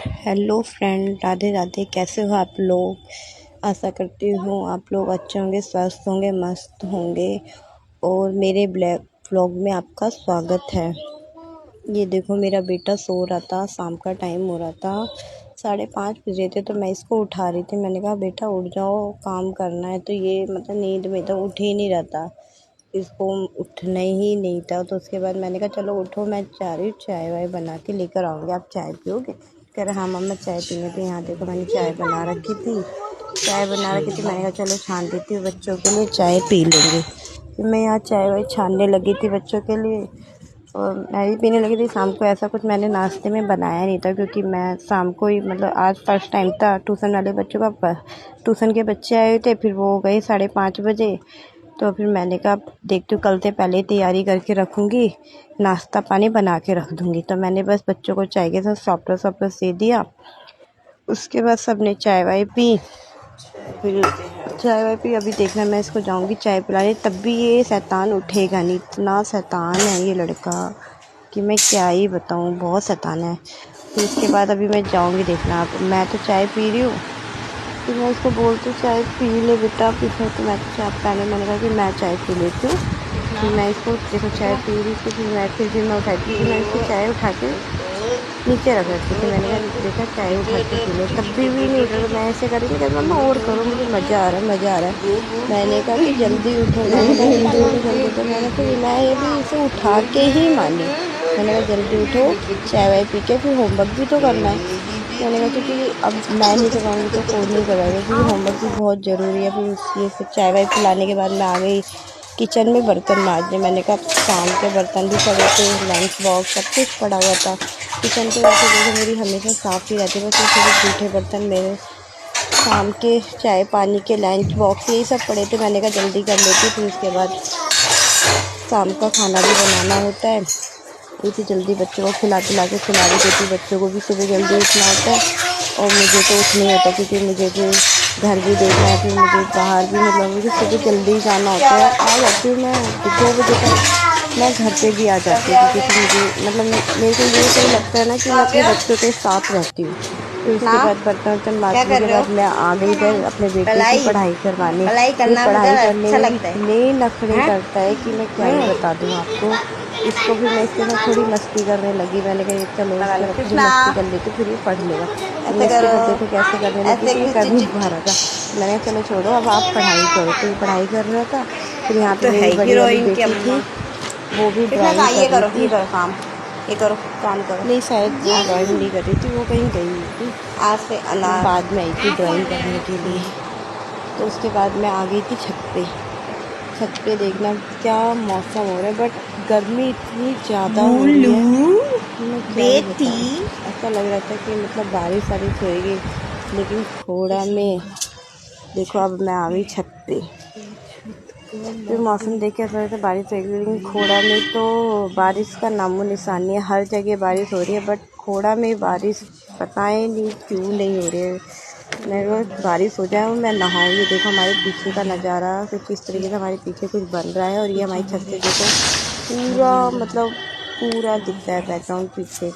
Hello friend, Radhe Radhe. कैसे हो आप लोग? आशा करती हूँ आप लोग अच्छे होंगे, स्वस्थ होंगे, मस्त होंगे। और मेरे ब्लैक व्लॉग में आपका स्वागत है। ये देखो, मेरा बेटा सो रहा था, शाम का टाइम हो रहा था, 5:30 बजे थे। तो मैं इसको उठा रही थी। मैंने कहा बेटा उठ जाओ, काम करना है। तो ये मतलब नींद में तो उठ ही नहीं रहा था, इसको उठना ही नहीं था। तो उसके बाद मैंने कहा चलो उठो, मैं जा रही हूँ, चाय वाय बना के लेकर आऊँगी, आप चाय पियोगे? कह रहा हाँ मम्मा चाय पीने। तो यहाँ देखो, मैंने चाय बना रखी थी। मैंने कहा चलो छान देती हूँ, बच्चों के लिए चाय पी लेंगे। फिर मैं यहाँ चाय वाय छानने लगी थी बच्चों के लिए, और मैं भी पीने लगी थी। शाम को ऐसा कुछ मैंने नाश्ते में बनाया नहीं था, क्योंकि मैं शाम को ही मतलब आज फर्स्ट टाइम था। ट्यूशन वाले बच्चों का, ट्यूशन के बच्चे आए थे, फिर वो गए 5:30 बजे। तो फिर मैंने कहा देखती हूँ, कल से पहले तैयारी करके रखूँगी, नाश्ता पानी बना के रख दूँगी। तो मैंने बस बच्चों को चाय के साथ सॉफ्ट दे दिया। उसके बाद सब ने चाय वाय पी। फिर चाय वाय पी, अभी देखना मैं इसको जाऊँगी चाय पिलाने। तब भी ये शैतान उठेगा नहीं, इतना शैतान है ये लड़का कि मैं क्या ही बताऊँ, बहुत शैतान है। फिर उसके बाद अभी मैं जाऊँगी, देखना आप। मैं तो चाय पी रही हूँ, फिर मैं इसको बोलती हूँ चाय पी ले बेटा। तो मैं चाय पहले मैंने कहा कि मैं चाय पी लेती हूँ। फिर मैं इसको देखो चाय पी रही थी, फिर मैं उठाई थी। फिर मैं इसकी चाय उठा के नीचे रख रखी थी। मैंने कहा बेटा चाय उठा के पी ले, तब भी नहीं उठ रहा। मैं ऐसे करी थी, कहता मम्मा और करो, मुझे मज़ा आ रहा है, मज़ा आ रहा है। मैंने कहा कि जल्दी उठो, मैंने कहा जल्दी उठो जल्दी उठो। मैं ये भी इसे उठा के ही मानी। मैंने कहा जल्दी उठो, चाय वाय पी के फिर होमवर्क भी तो करना है। मैंने कहा क्योंकि अब मैं नहीं करवाऊँगी तो कौन नहीं करवाएगा, क्योंकि होमवर्क भी बहुत ज़रूरी है। फिर चाय वाय पिलाने के बाद मैं आ गई किचन में बर्तन मांजने। मैंने कहा शाम के बर्तन भी पड़े थे, लंच बॉक्स सब कुछ पड़ा हुआ था किचन पे। वैसे देखो मेरी हमेशा साफ़ ही रहती है, बस ये थोड़े जूठे बर्तन मेरे शाम के चाय पानी के लंच बॉक्स यही सब पड़े थे। मैंने कहा जल्दी कर लेती, फिर उसके बाद शाम का खाना भी बनाना होता है। इतनी जल्दी बच्चों को खिला पिला के सुला भी देती। बच्चों को भी सुबह जल्दी उठना होता है, और मुझे तो उठ नहीं होता, क्योंकि मुझे फिर घर भी देखना है, फिर मुझे बाहर भी मतलब मुझे सुबह जल्दी जाना होता है। आ जाती हूँ मैं 2 बजे तक, मैं घर पे भी आ जाती हूँ, क्योंकि फिर मुझे मतलब मेरे को ये सही लगता है ना कि मैं अपने बच्चों के साथ रहती हूँ। फिर उसके बाद बर्तन वर्तन मांजने के बाद मैं आ गई इधर अपने बेटे की पढ़ाई करवाने। पढ़ाई करने में भी इतने नखरे करता है कि मैं क्या ही बता दूँ आपको। इसको भी मैं इसके साथ थोड़ी मस्ती करने लगी। मैंने कहा चलो इसके साथ थोड़ी मस्ती कर लेती, फिर ये पढ़ लेगा। तो मैं इसके साथ देखो कैसे करने लगी थी, कर नहीं पा रहा था। तो मैंने कहा चलो छोड़ो, अब आप पढ़ाई करो। तो ये पढ़ाई कर रहा था। फिर यहाँ पे मेरी बड़ी वाली बेटी थी, वो भी ड्राइंग कर रही थी। ये करो, काम करो। नहीं, शायद वो ड्राइंग नहीं कर रही थी, वो कहीं गई हुई थी। आज से बाद में आई थी ड्राइंग करने के लिए। तो उसके बाद मैं आ गई थी छत पे। छत पे देखना क्या मौसम हो रहा है, बट गर्मी इतनी ज़्यादा हो रही है कि मैं क्या ही बताऊं। ऐसा लग रहा था कि मतलब बारिश वारिश होएगी, लेकिन थोड़ा में देखो अब मैं आ गई छत पे। फिर मौसम देख के ऐसा लग रहा था बारिश होएगी, लेकिन खोड़ा में तो बारिश का नामो निशान नहीं है। हर जगह बारिश हो रही है, बट खोड़ा में बारिश पता ही नहीं क्यों नहीं हो रही है। मैं बारिश हो जाए और मैं नहाऊँ। ये देखो हमारे पीछे का नज़ारा कुछ इस तरीके से, हमारे पीछे कुछ बन रहा है। और ये हमारी छत से देखो पूरा मतलब पूरा दिखता है बैकग्राउंड पीछे।